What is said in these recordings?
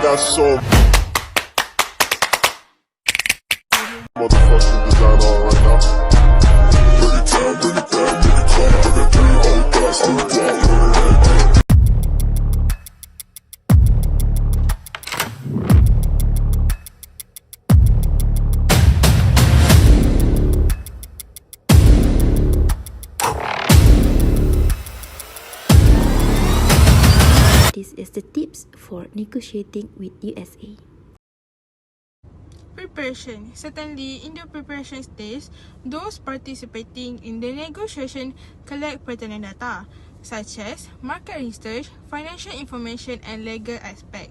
got so motherfucking design on right now. Bring it down, bring it down, bring it down. I got 3 old guys on the wall. This is the tips for negotiating with USA. Preparation. Certainly, in the preparation stage, those participating in the negotiation collect pertinent data, such as market research, financial information, and legal aspect.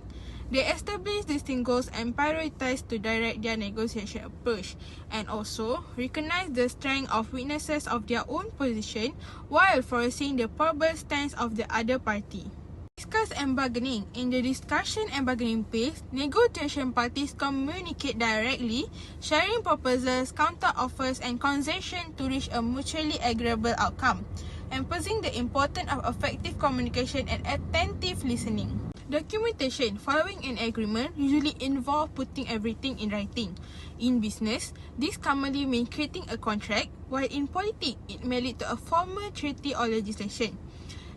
They establish distinct goals and prioritize to direct their negotiation approach, and also recognize the strength of weaknesses of their own position while foreseeing the probable stance of the other party. Discuss and bargaining. In the discussion and bargaining phase, negotiation parties communicate directly, sharing proposals, counter offers, and concessions to reach a mutually agreeable outcome, emphasizing the importance of effective communication and attentive listening. Documentation following an agreement usually involve putting everything in writing. In business, this commonly means creating a contract, while in politics, it may lead to a formal treaty or legislation.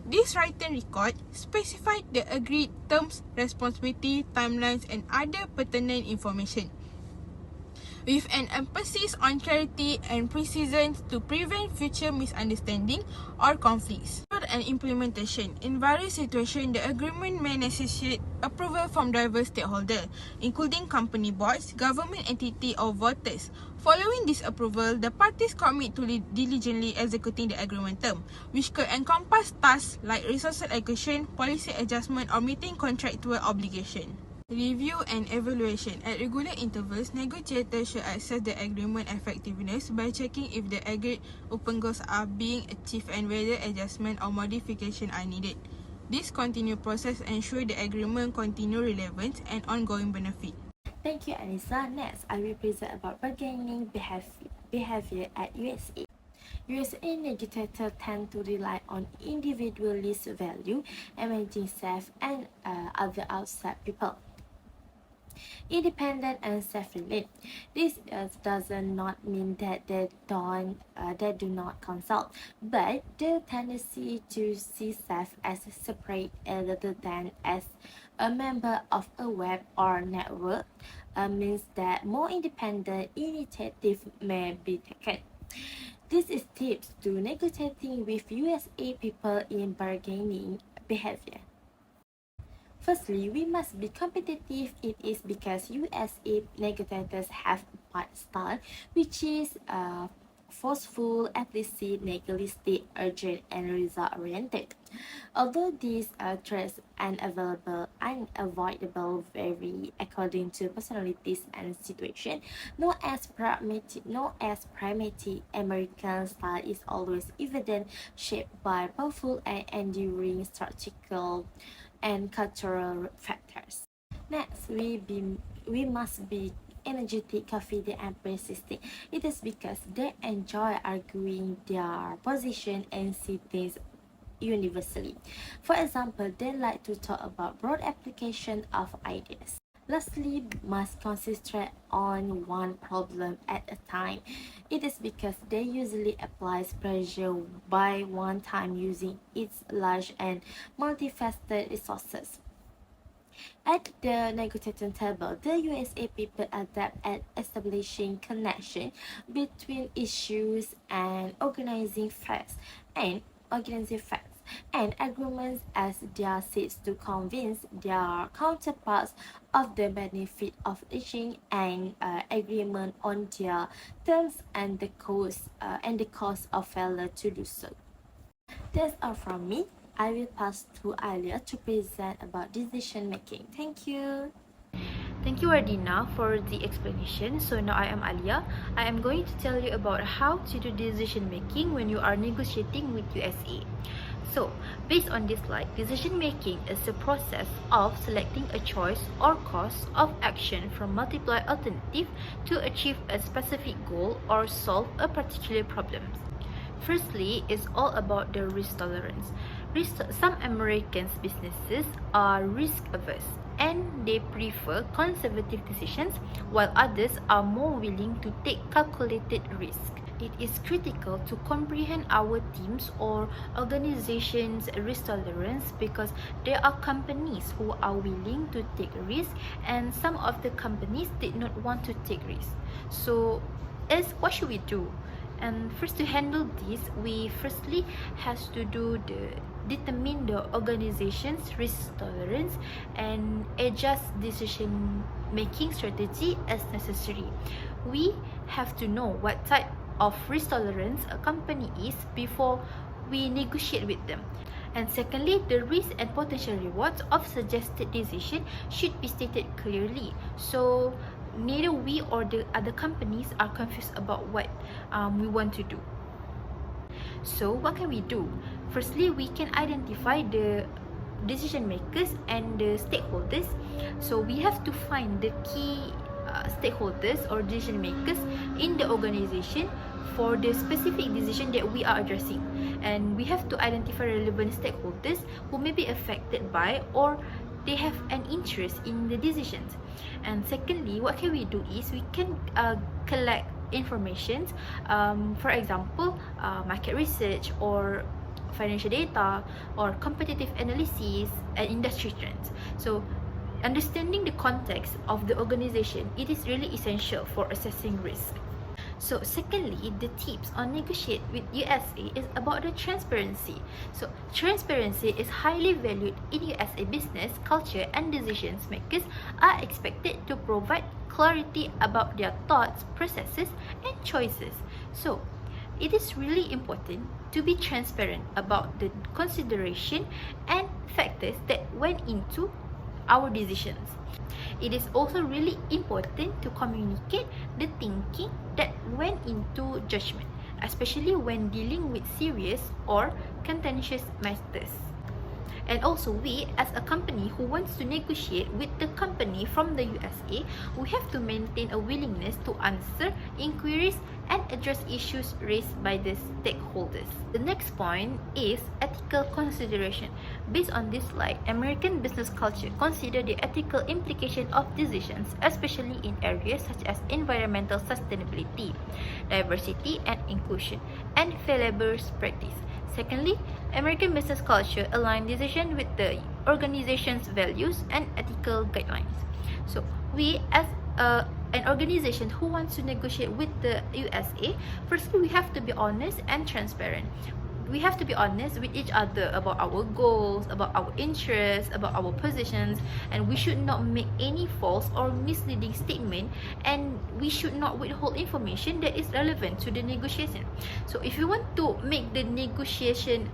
This written record specified the agreed terms, responsibility, timelines, and other pertinent information, with an emphasis on clarity and precision to prevent future misunderstanding or conflicts. And implementation. In various situations, the agreement may necessitate approval from diverse stakeholders, including company boards, government entity, or voters. Following this approval, the parties commit to diligently executing the agreement term, which could encompass tasks like resource allocation, policy adjustment, or meeting contractual obligation. Review and evaluation. At regular intervals, negotiators should assess the agreement effectiveness by checking if the agreed open goals are being achieved and whether adjustment or modification are needed. This continued process ensures the agreement continue relevance and ongoing benefit. Thank you, Anisa. Next, I will present about bargaining behavior at USA. USA negotiators tend to rely on individualist value, managing self and other outside people. Independent and self-reliant. This does not mean that they do not consult, but the tendency to see self as separate rather than as a member of a web or network means that more independent initiative may be taken. This is tips to negotiating with USA people in bargaining behavior. Firstly, we must be competitive. It is because USA negotiators have a style which is forceful, explicit, legalistic, urgent, and result-oriented. Although these traits unavoidable vary according to personalities and situation, known as pragmatic American style is always evident, shaped by powerful and enduring strategical and cultural factors. Next, we must be energetic, confident, and persistent. It is because they enjoy arguing their position and see things universally. For example, they like to talk about broad application of ideas. Lastly, must concentrate on one problem at a time. It is because they usually applies pressure by one time using its large and multifaceted resources. At the negotiating table, the USA people adapt at establishing connection between issues and organizing facts and agreements as their seeks to convince their counterparts of the benefit of reaching an agreement on their terms and the cost of failure to do so. That's all from me. I will pass to Alia to present about decision making. Thank you. Thank you, Wardina, for the explanation. So now I am Alia. I am going to tell you about how to do decision making when you are negotiating with USA. So, based on this slide, decision making is the process of selecting a choice or course of action from multiple alternatives to achieve a specific goal or solve a particular problem. Firstly, it's all about the risk tolerance. Some American businesses are risk averse, and they prefer conservative decisions, while others are more willing to take calculated risk. It is critical to comprehend our teams or organizations' risk tolerance, because there are companies who are willing to take risk and some of the companies did not want to take risk. So, what should we do? And first, to handle this, we firstly has to determine the organization's risk tolerance and adjust decision making strategy as necessary. We have to know what type of risk tolerance a company is before we negotiate with them. And secondly, the risk and potential rewards of suggested decision should be stated clearly, so neither we or the other companies are confused about what we want to do. So what can we do? Firstly, we can identify the decision makers and the stakeholders. So we have to find the key stakeholders or decision makers in the organization for the specific decision that we are addressing, and we have to identify relevant stakeholders who may be affected by or they have an interest in the decisions. And secondly, what can we do is we can collect information, for example, market research or financial data or competitive analysis and industry trends. So understanding the context of the organization, it is really essential for assessing risk. So secondly, the tips on negotiate with USA is about the transparency. So transparency is highly valued in USA business culture, and decision makers are expected to provide clarity about their thoughts, processes, and choices. So it is really important to be transparent about the consideration and factors that went into our decisions. It is also really important to communicate the thinking that went into judgment, especially when dealing with serious or contentious matters. And also, we as a company who wants to negotiate with the company from the USA, we have to maintain a willingness to answer inquiries and address issues raised by the stakeholders. The next point is ethical consideration. Based on this slide, American business culture consider the ethical implication of decisions, especially in areas such as environmental sustainability, diversity and inclusion, and fair labor practice. Secondly, American business culture align decision with the organization's values and ethical guidelines. So we as an organization who wants to negotiate with the USA, firstly we have to be honest and transparent. We have to be honest with each other about our goals, about our interests, about our positions, and we should not make any false or misleading statement, and we should not withhold information that is relevant to the negotiation. So if you want to make the negotiation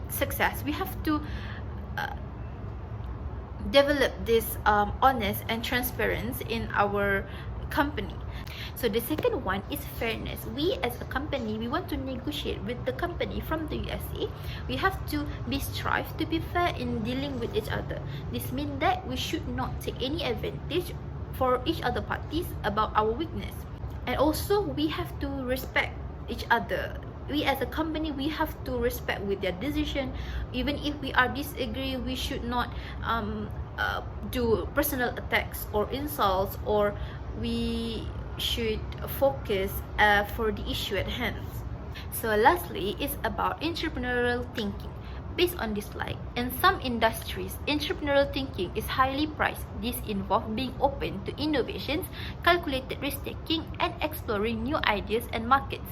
success, we have to develop this honest and transparency in our company. So the second one is fairness. We as a company, we want to negotiate with the company from the USA. We have to strive to be fair in dealing with each other. This means that we should not take any advantage for each other parties about our weakness. And also we have to respect each other. We as a company, we have to respect with their decision. Even if we are disagree, we should not do personal attacks or insults, or we should focus for the issue at hand. So lastly is about entrepreneurial thinking. Based on this slide, in some industries, entrepreneurial thinking is highly prized. This involves being open to innovations, calculated risk-taking, and exploring new ideas and markets.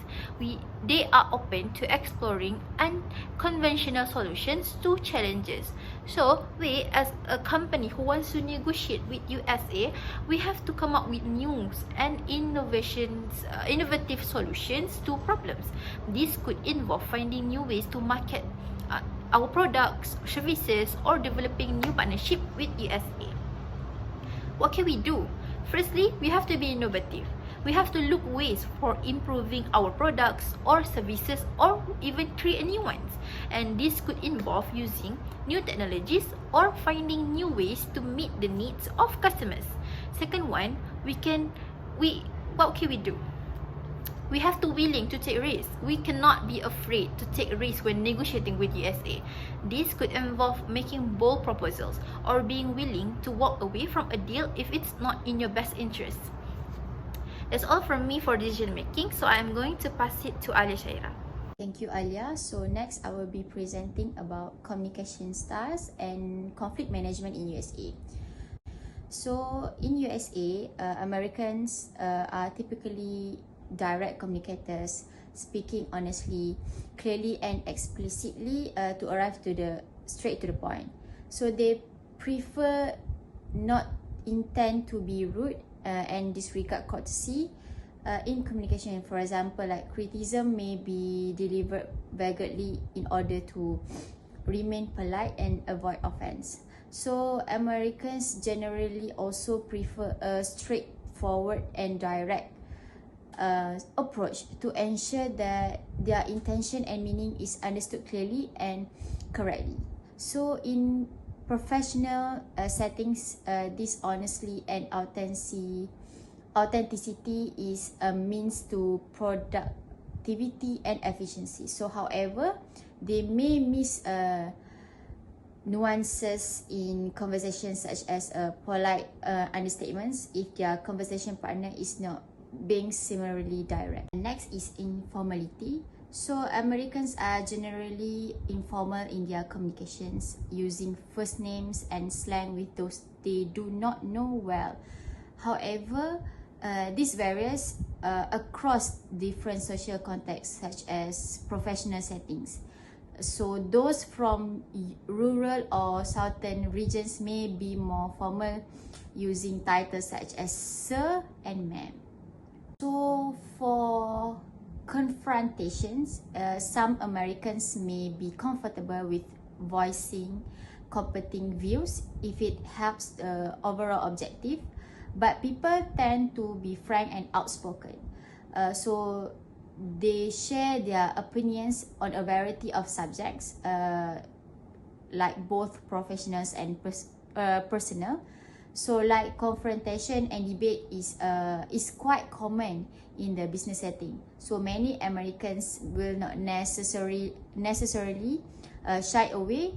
They are open to exploring unconventional solutions to challenges. So, we as a company who wants to negotiate with USA, we have to come up with new and innovative solutions to problems. This could involve finding new ways to market our products, services, or developing new partnership with USA. What can we do? Firstly, we have to be innovative. We have to look ways for improving our products or services, or even create new ones. And this could involve using new technologies or finding new ways to meet the needs of customers. Second one, what can we do? We have to willing to take risks. We cannot be afraid to take risks when negotiating with USA. This could involve making bold proposals or being willing to walk away from a deal if it's not in your best interest. That's all from me for decision making, so I am going to pass it to Alia Syairah. Thank you, Alia. So next, I will be presenting about communication styles and conflict management in USA. So in USA, Americans are typically direct communicators, speaking honestly, clearly and explicitly to arrive straight to the point. So they prefer not intend to be rude and disregard courtesy in communication. For example, like criticism may be delivered vaguely in order to remain polite and avoid offense. So Americans generally also prefer a straightforward and direct approach to ensure that their intention and meaning is understood clearly and correctly. So in professional settings, this honesty and authenticity is a means to productivity and efficiency. So however, they may miss nuances in conversations, such as polite understatements if their conversation partner is not being similarly direct. Next is informality. So Americans are generally informal in their communications, using first names and slang with those they do not know well. However, this varies across different social contexts, such as professional settings. So those from rural or southern regions may be more formal, using titles such as sir and ma'am. So for confrontations, some Americans may be comfortable with voicing competing views if it helps the overall objective, but people tend to be frank and outspoken. So they share their opinions on a variety of subjects, like both professionals and personal. So like confrontation and debate is quite common in the business setting. So many Americans will not necessarily shy away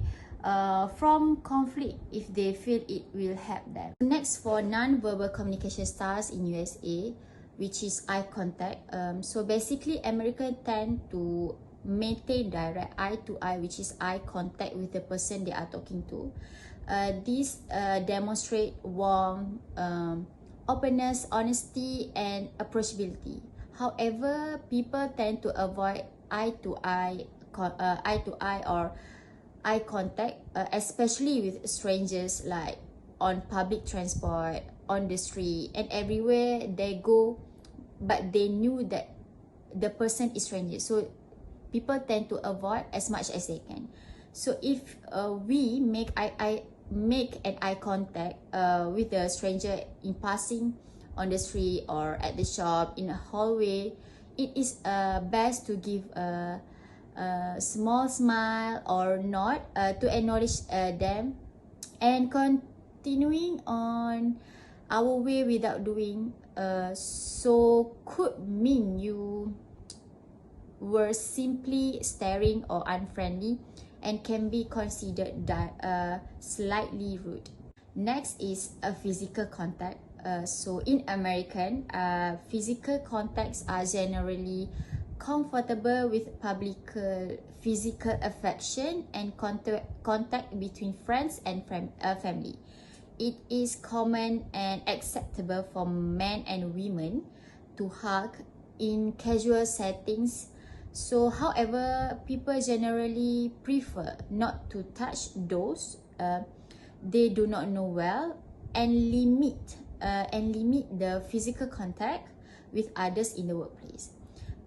from conflict if they feel it will help them. Next, for non-verbal communication styles in USA, which is eye contact. So basically, Americans tend to maintain direct eye-to-eye, which is eye contact with the person they are talking to. This demonstrate warmth, openness, honesty, and approachability. However, people tend to avoid eye-to-eye or eye contact, especially with strangers, like on public transport, on the street, and everywhere they go, but they knew that the person is stranger. So people tend to avoid as much as they can. So if we make an eye contact with a stranger in passing on the street or at the shop, in a hallway, it is best to give a small smile or nod to acknowledge them, and continuing on our way without doing so could mean you were simply staring or unfriendly and can be considered slightly rude. Next is a physical contact. So in American, physical contacts are generally comfortable with public physical affection and contact between friends and family. It is common and acceptable for men and women to hug in casual settings. So however, people generally prefer not to touch those they do not know well, and limit the physical contact with others in the workplace.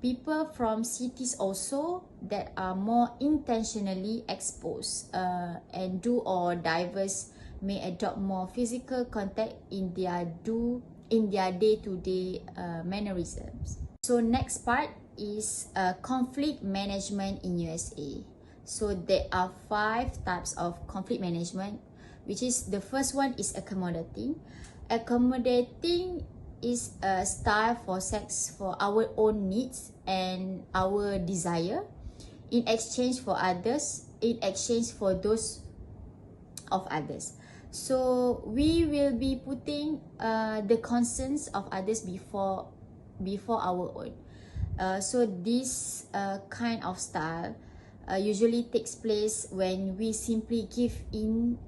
People from cities also that are more intentionally exposed and do or diverse may adopt more physical contact in their day-to-day mannerisms. So next part is conflict management in USA. So there are 5 types of conflict management, which is the first one is accommodating. Accommodating is a style for sex for our own needs and our desire in exchange for those of others. So we will be putting the concerns of others before our own. So this kind of style usually takes place when we simply give in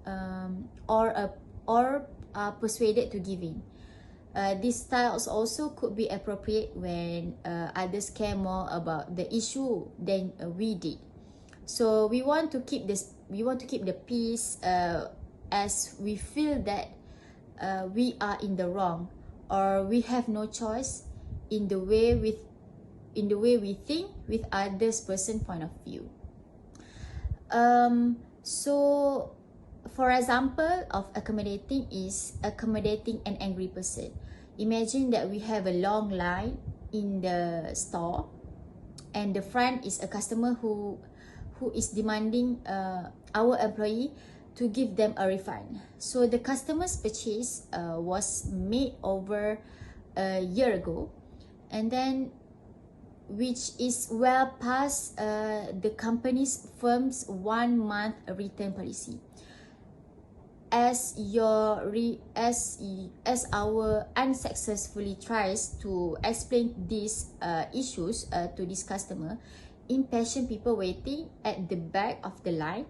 or are persuaded to give in. These styles also could be appropriate when others care more about the issue than we did. So we want to keep the peace as we feel that we are in the wrong, or we have no choice in the way we think with others' person point of view. So for example of accommodating an angry person. Imagine that we have a long line in the store, and the front is a customer who is demanding our employee to give them a refund. So the customer's purchase was made over a year ago, and then which is well past the firm's 1 month return policy. As our unsuccessfully tries to explain these issues to this customer, impatient people waiting at the back of the line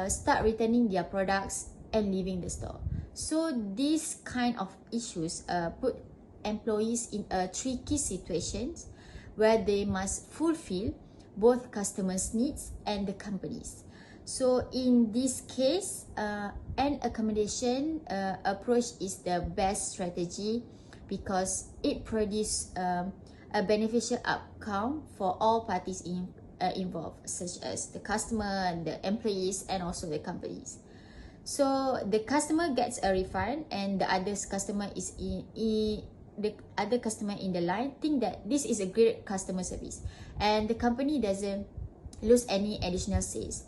start returning their products and leaving the store. So these kind of issues put employees in a tricky situations where they must fulfill both customers' needs and the company's. So in this case, an accommodation approach is the best strategy because it produces a beneficial outcome for all parties involved, such as the customer, the employees, and also the companies. So the customer gets a refund, and the other customer in the line think that this is a great customer service, and the company doesn't lose any additional sales.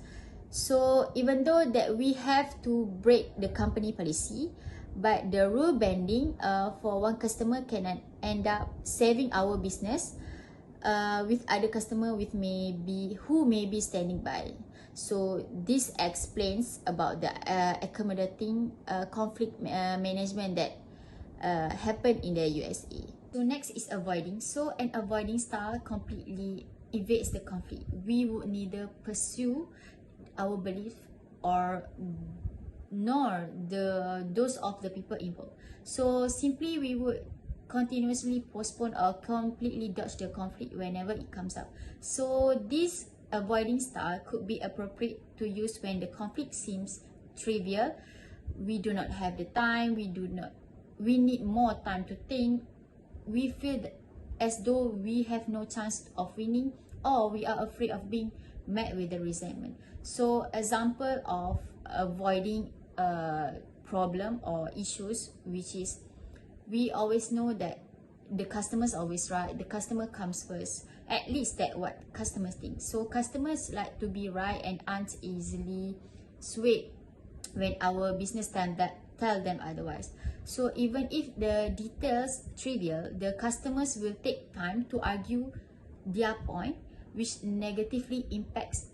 So even though that we have to break the company policy, but the rule bending for one customer can end up saving our business with other customer who may be standing by. So this explains about the accommodating conflict management that happened in the USA. So next is avoiding. So an avoiding style completely evades the conflict. We would neither pursue our belief nor those of the people involved. So simply we would continuously postpone or completely dodge the conflict whenever it comes up. So this avoiding style could be appropriate to use when the conflict seems trivial. We do not have the time, we need more time to think, we feel as though we have no chance of winning, or we are afraid of being met with the resentment. So example of avoiding problem or issues, which is we always know that the customer's always right, the customer comes first. At least that's what customers think. So customers like to be right and aren't easily swayed when our business tell them otherwise. So even if the details trivial, the customers will take time to argue their point, which negatively impacts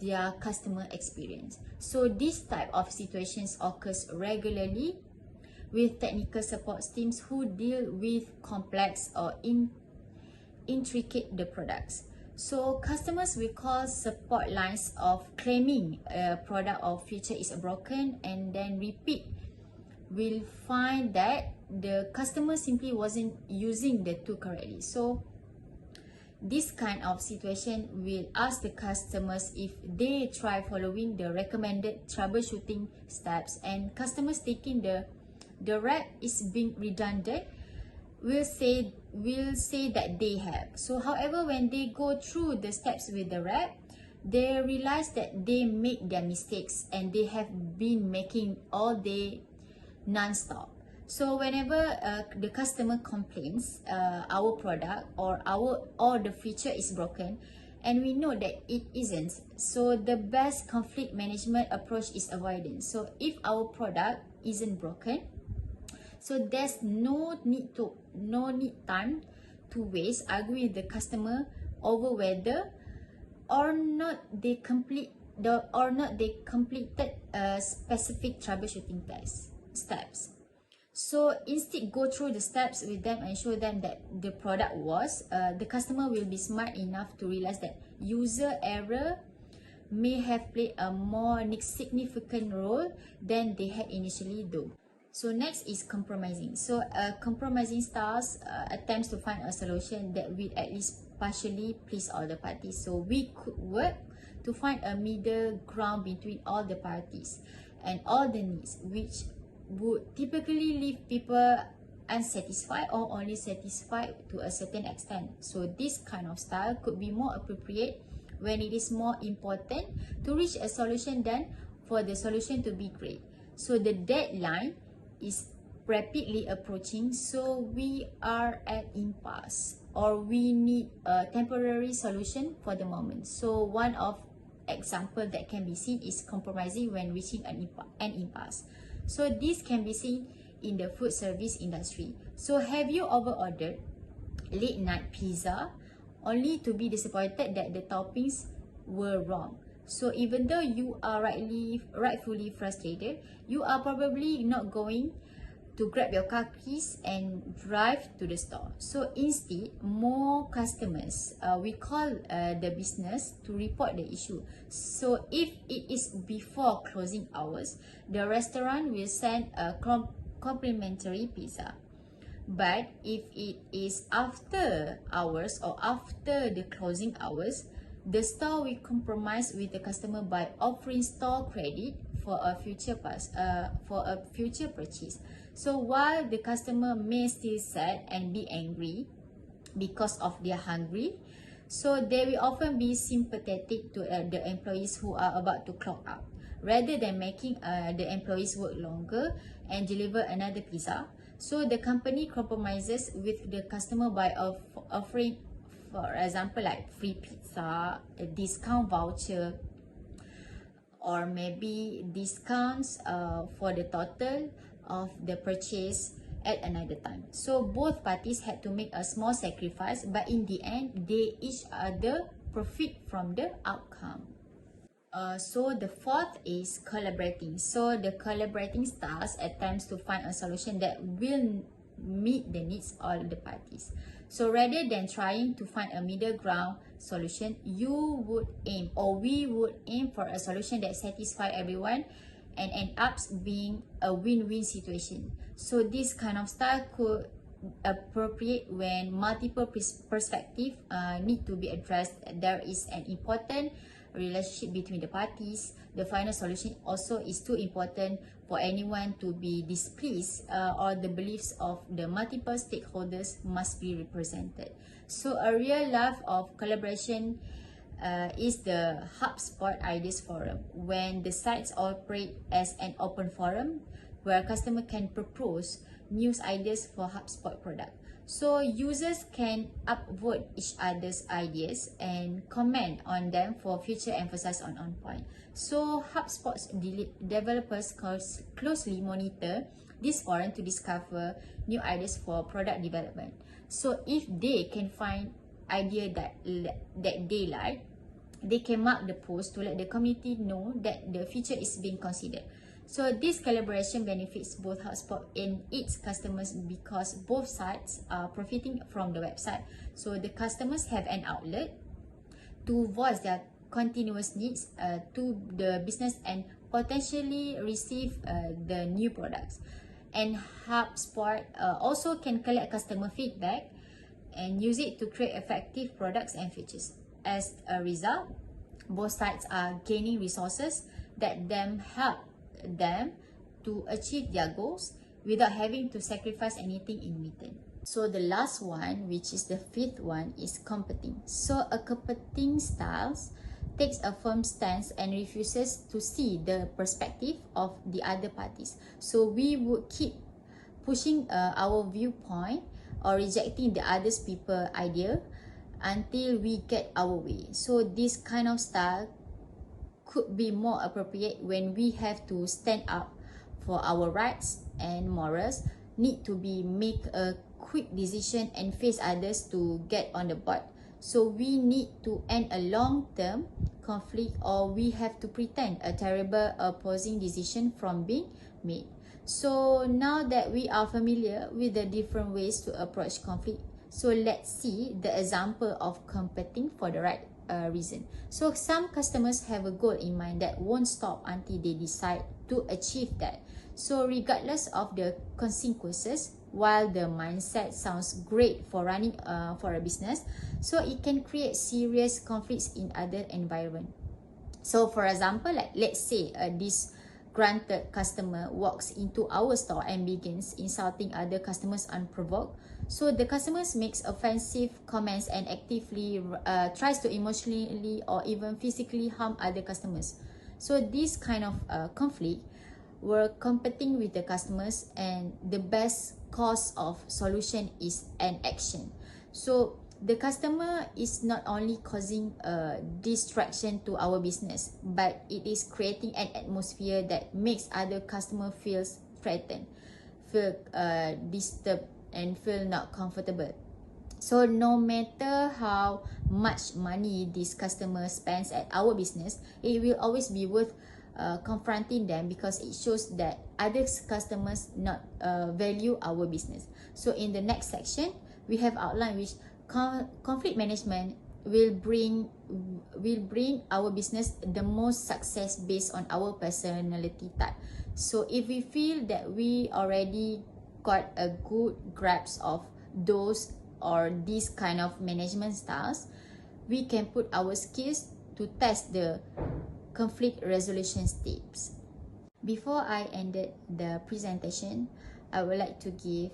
their customer experience. So this type of situations occurs regularly with technical support teams who deal with complex or intricate the products. So customers will call support lines of claiming a product or feature is broken, and then will find that the customer simply wasn't using the tool correctly. So this kind of situation will ask the customers if they try following the recommended troubleshooting steps, and customers taking the rep is being redundant will say that they have. So however, when they go through the steps with the rep, they realize that they make their mistakes and they have been making all day non-stop. So whenever the customer complains our product or the feature is broken, and we know that it isn't, so the best conflict management approach is avoidance. So if our product isn't broken, So there's no need time to waste arguing with the customer over whether or not they completed specific troubleshooting steps. So instead, go through the steps with them and show them that the product was. The customer will be smart enough to realize that user error may have played a more significant role than they had initially do. So next is compromising. So compromising styles attempts to find a solution that will at least partially please all the parties. So we could work to find a middle ground between all the parties and all the needs, which would typically leave people unsatisfied or only satisfied to a certain extent. So this kind of style could be more appropriate when it is more important to reach a solution than for the solution to be great. So the deadline is rapidly approaching, so we are at impasse, or we need a temporary solution for the moment. So one of example that can be seen is compromising when reaching an impasse. So this can be seen in the food service industry. So have you overordered late night pizza only to be disappointed that the toppings were wrong? So even though you are rightfully frustrated, you are probably not going to grab your car keys and drive to the store. So instead, more customers we call the business to report the issue. So if it is before closing hours, the restaurant will send a complimentary pizza. But if it is after hours or after the closing hours, the store will compromise with the customer by offering store credit for a future purchase. So while the customer may still sad and be angry because of they are hungry, so they will often be sympathetic to the employees who are about to clock out, rather than making the employees work longer and deliver another pizza. So the company compromises with the customer by offering, for example, like free pizza, a discount voucher, or maybe discounts for the total of the purchase at another time. So both parties had to make a small sacrifice, but in the end, they each other profit from the outcome. So the fourth is collaborating. So the collaborating styles attempts to find a solution that will meet the needs of all the parties. So rather than trying to find a middle ground solution, we would aim for a solution that satisfies everyone and end up being a win-win situation. So this kind of style could appropriate when multiple perspectives need to be addressed. There is an important relationship between the parties. The final solution also is too important for anyone to be displeased, or the beliefs of the multiple stakeholders must be represented. So a real life of collaboration is the HubSpot Ideas Forum, when the sites operate as an open forum where customer can propose new ideas for HubSpot product. So users can upvote each other's ideas and comment on them for future emphasis on point. So HubSpot's developers closely monitor this forum to discover new ideas for product development. So if they can find idea that they like, they can mark the post to let the community know that the feature is being considered. So this collaboration benefits both HubSpot and its customers because both sides are profiting from the website. So the customers have an outlet to voice their continuous needs to the business and potentially receive the new products. And HubSpot also can collect customer feedback and use it to create effective products and features. As a result, both sides are gaining resources that help them to achieve their goals without having to sacrifice anything in return. So the last one, which is the fifth one, is competing. So a competing style takes a firm stance and refuses to see the perspective of the other parties. So we would keep pushing our viewpoint or rejecting the other people's idea until we get our way. So this kind of style could be more appropriate when we have to stand up for our rights and morals, need to be make a quick decision and face others to get on the board. So we need to end a long-term conflict, or we have to pretend a terrible opposing decision from being made. So now that we are familiar with the different ways to approach conflict, so let's see the example of competing for the right reason. So some customers have a goal in mind that won't stop until they decide to achieve that. So regardless of the consequences, while the mindset sounds great for running for a business, so it can create serious conflicts in other environment. So for example, like let's say this granted customer walks into our store and begins insulting other customers unprovoked. So the customers makes offensive comments and actively tries to emotionally or even physically harm other customers. So this kind of conflict, we're competing with the customers, and the best cause of solution is an action. So the customer is not only causing a distraction to our business, but it is creating an atmosphere that makes other customer feels threatened, feel disturbed, and feel not comfortable. So no matter how much money this customer spends at our business, it will always be worth confronting them, because it shows that other customers not value our business. So in the next section, we have outlined which conflict management will bring our business the most success based on our personality type. So if we feel that we already got a good grasp of those or these kind of management styles, we can put our skills to test the conflict resolution tips. Before I ended the presentation, I would like to give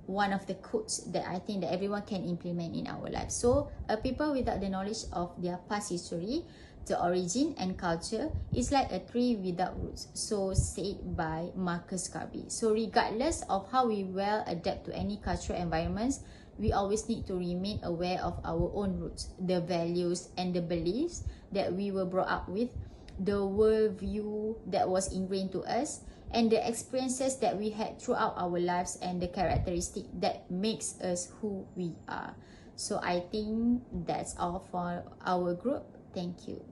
one of the quotes that I think that everyone can implement in our life. So, a people without the knowledge of their past history, the origin and culture is like a tree without roots. So said by Marcus Garvey. So regardless of how we well adapt to any cultural environments, we always need to remain aware of our own roots, the values and the beliefs that we were brought up with, the worldview that was ingrained to us, and the experiences that we had throughout our lives, and the characteristic that makes us who we are. So I think that's all for our group. Thank you.